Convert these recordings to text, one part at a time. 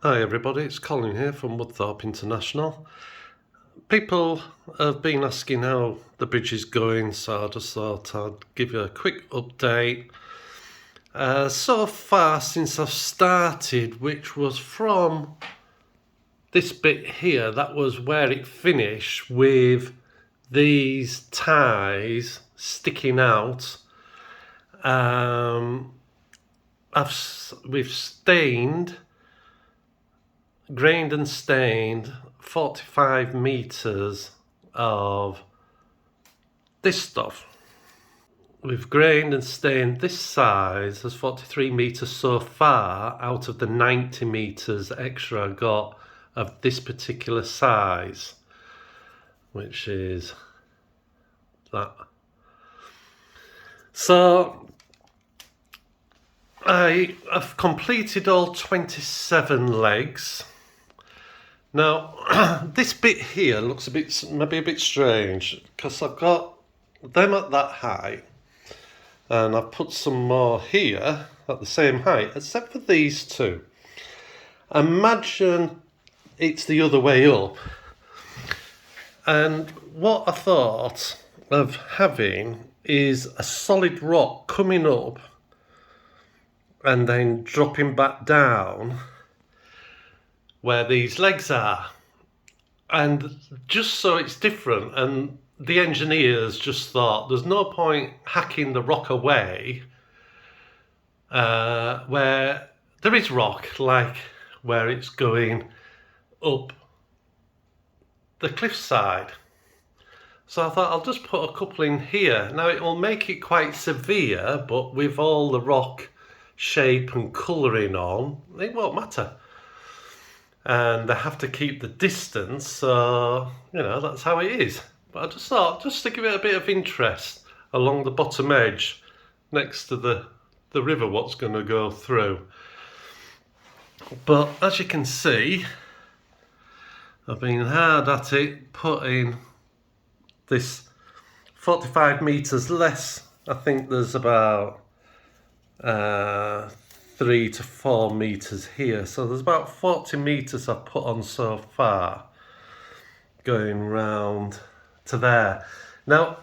Hi everybody, it's Colin here from Woodthorpe International. People have been asking how the bridge is going, so I just thought I'd give you a quick update. So far since I've started, which was from this bit here, that was where it finished with these ties sticking out. We've grained and stained 45 meters of this stuff. We've grained and stained this size as 43 meters so far out of the 90 meters extra I got of this particular size, which is that. So I have completed all 27 legs. Now, this bit here looks maybe a bit strange because I've got them at that height and I've put some more here at the same height, except for these two. Imagine it's the other way up. And what I thought of having is a solid rock coming up and then dropping back down where these legs are, and just so it's different. And the engineers just thought there's no point hacking the rock away where there is rock, like where it's going up the cliffside. So I thought I'll just put a couple in here. Now it will make it quite severe, but with all the rock shape and colouring on, it won't matter. And they have to keep the distance, so that's how it is. But I just thought, just to give it a bit of interest along the bottom edge next to the river what's going to go through. But as you can see, I've been hard at it putting this 45 meters less. I think there's about 3 to 4 meters here, so there's about 40 meters I've put on so far going round to there. Now,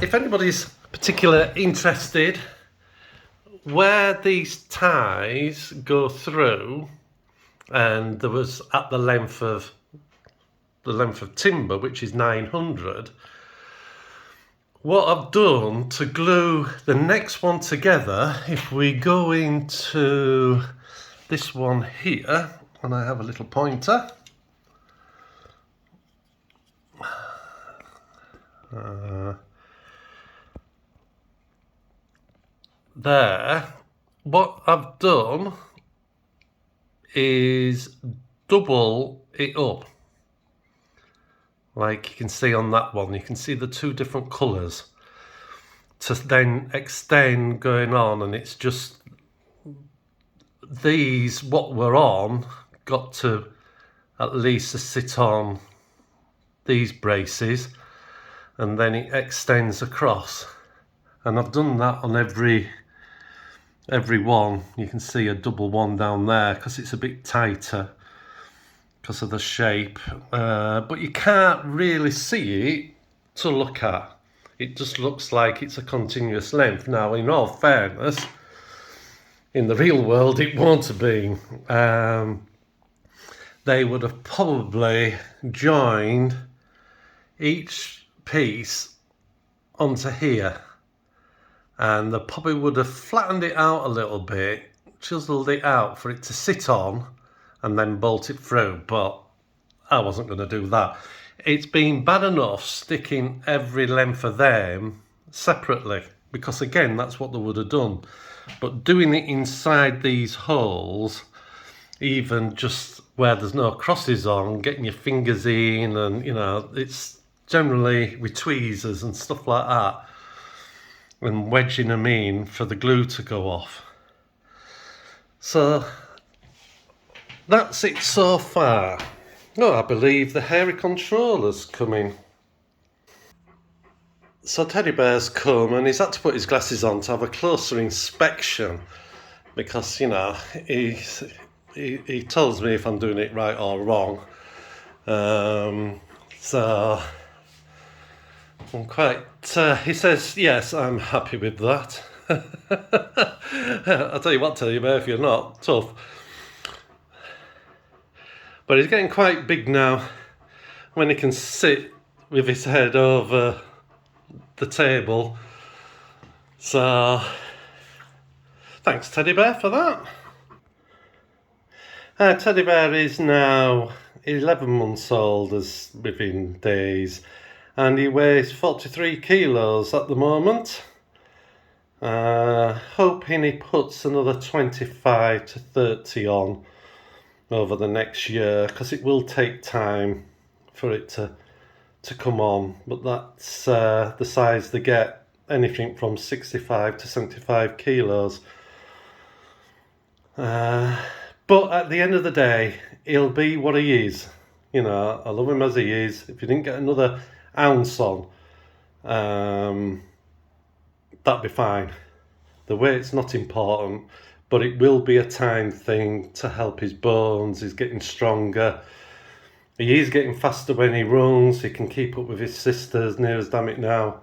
if anybody's particularly interested where these ties go through, and there was at the length of timber, which is 900, what I've done to glue the next one together, if we go into this one here, and I have a little pointer, there, what I've done is double it up. Like you can see on that one, you can see the two different colours to then extend going on, and it's just these, what we're on, got to at least sit on these braces, and then it extends across. And I've done that on every one. You can see a double one down there because it's a bit tighter because of the shape, but you can't really see it to look at. It just looks like it's a continuous length. Now, in all fairness, in the real world it won't have been. They would have probably joined each piece onto here, and they probably would have flattened it out a little bit, chiseled it out for it to sit on, and then bolt it through, but I wasn't going to do that. It's been bad enough sticking every length of them separately, because again, that's what they would have done. But doing it inside these holes, even just where there's no crosses on, getting your fingers in, and it's generally with tweezers and stuff like that, and wedging them in for the glue to go off. So that's it so far. No, I believe the hairy controller's coming. So Teddy Bear's come and he's had to put his glasses on to have a closer inspection because, he's he tells me if I'm doing it right or wrong. So I'm quite. He says yes, I'm happy with that. I'll tell you what, Teddy Bear, if you're not tough. But he's getting quite big now. When he can sit with his head over the table. So thanks, Teddy Bear, for that. Teddy Bear is now 11 months old, as within days, and he weighs 43 kilos at the moment. Hoping he puts another 25 to 30 on over the next year, because it will take time for it to come on, but that's the size they get, anything from 65 to 75 kilos. But at the end of the day, he'll be what he is. You know, I love him as he is. If he didn't get another ounce on, that'd be fine. The weight's not important, but it will be a time thing to help his bones. He's getting stronger. He is getting faster when he runs. He can keep up with his sisters, near as damn it now.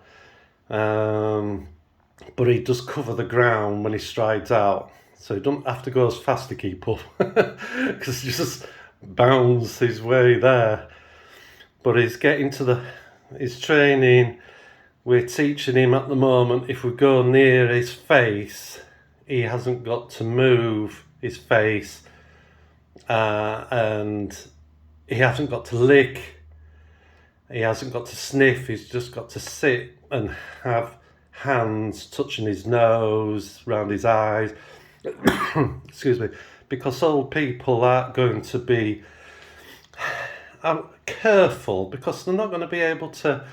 But he does cover the ground when he strides out. So he doesn't have to go as fast to keep up. Because he just bounds his way there. But he's getting to his training. We're teaching him at the moment, if we go near his face, he hasn't got to move his face. And he hasn't got to lick, he hasn't got to sniff, he's just got to sit and have hands touching his nose, round his eyes. Excuse me, because old people are going to be careful, because they're not going to be able to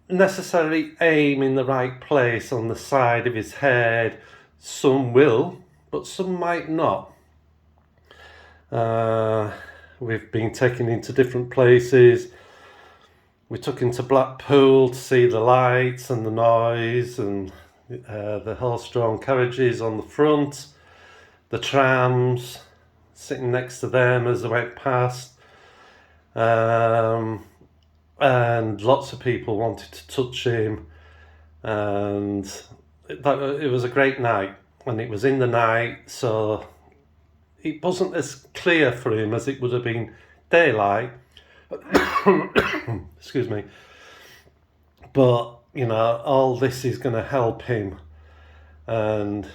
necessarily aim in the right place on the side of his head. Some will, but some might not. We've been taken into different places. We took him to Blackpool to see the lights and the noise and the horse-drawn carriages on the front, the trams, sitting next to them as they went past. And lots of people wanted to touch him. And it was a great night. And it was in the night, so it wasn't as clear for him as it would have been daylight. Excuse me. But, you know, all this is going to help him. And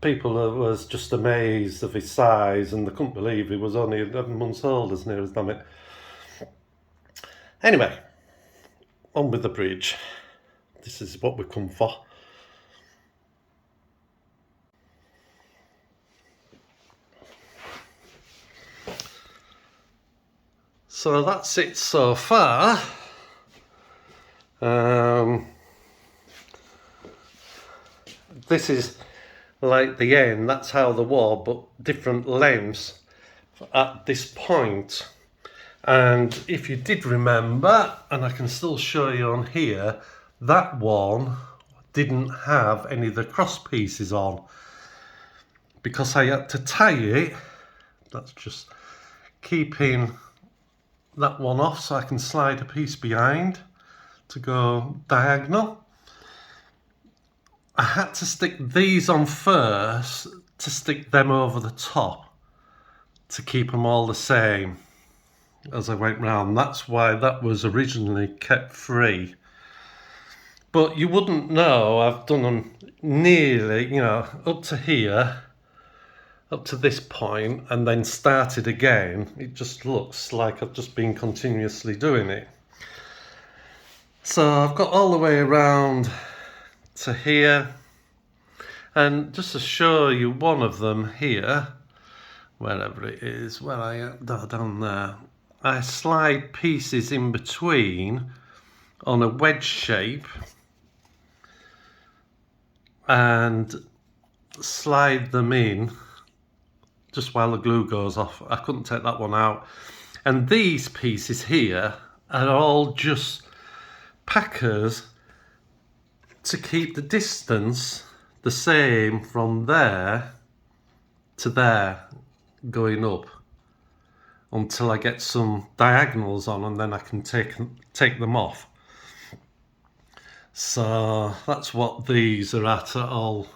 people was just amazed of his size, and they couldn't believe he was only 11 months old, as near as damn it. Anyway, on with the bridge. This is what we come for. So that's it so far. This is like the end, that's how the wall, but different lengths at this point. And if you did remember, and I can still show you on here, that one didn't have any of the cross pieces on, because I had to tie it. That's just keeping that one off so I can slide a piece behind to go diagonal. I had to stick these on first to stick them over the top to keep them all the same as I went round. That's why that was originally kept free. But you wouldn't know, I've done them nearly, you know, up to here, up to this point, and then started again. It just looks like I've just been continuously doing it. So I've got all the way around to here, and just to show you one of them here, wherever it is, where I am, down there, I slide pieces in between on a wedge shape and slide them in just while the glue goes off. I couldn't take that one out. And these pieces here are all just packers to keep the distance the same from there to there going up until I get some diagonals on, and then I can take them off. So that's what these are at all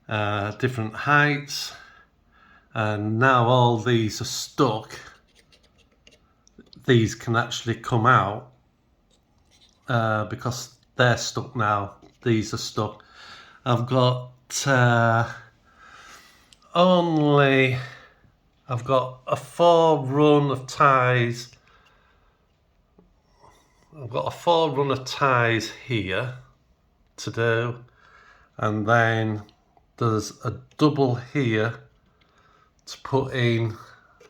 different heights, and now all these are stuck. These can actually come out because they're stuck now. These are stuck. I've got I've got a 4 run of ties. I've got a 4 run of ties here to do, and then there's a double here to put in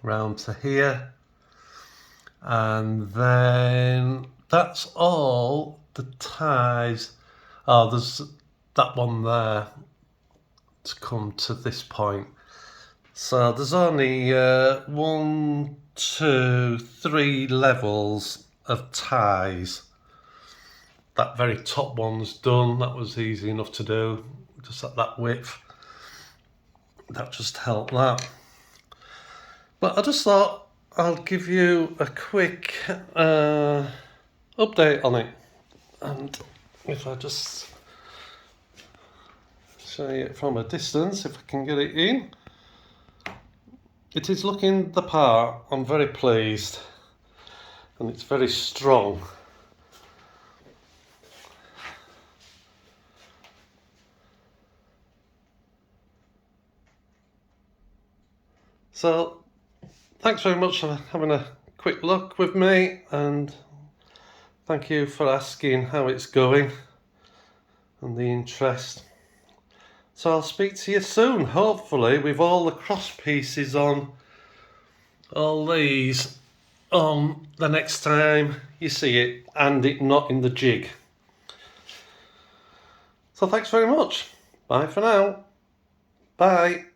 round to here, and then that's all the ties. Oh, there's that one there to come to this point. So there's only 1, 2, 3 levels of ties. That very top one's done. That was easy enough to do, just at that width. That just helped that. But I just thought I'll give you a quick update on it. And if I just show you it from a distance, if I can get it in. It is looking the part. I'm very pleased, and it's very strong. So thanks very much for having a quick look with me, and thank you for asking how it's going and the interest. So I'll speak to you soon, hopefully with all the cross pieces on all these on the next time you see it, and it not in the jig. So thanks very much. Bye for now. Bye.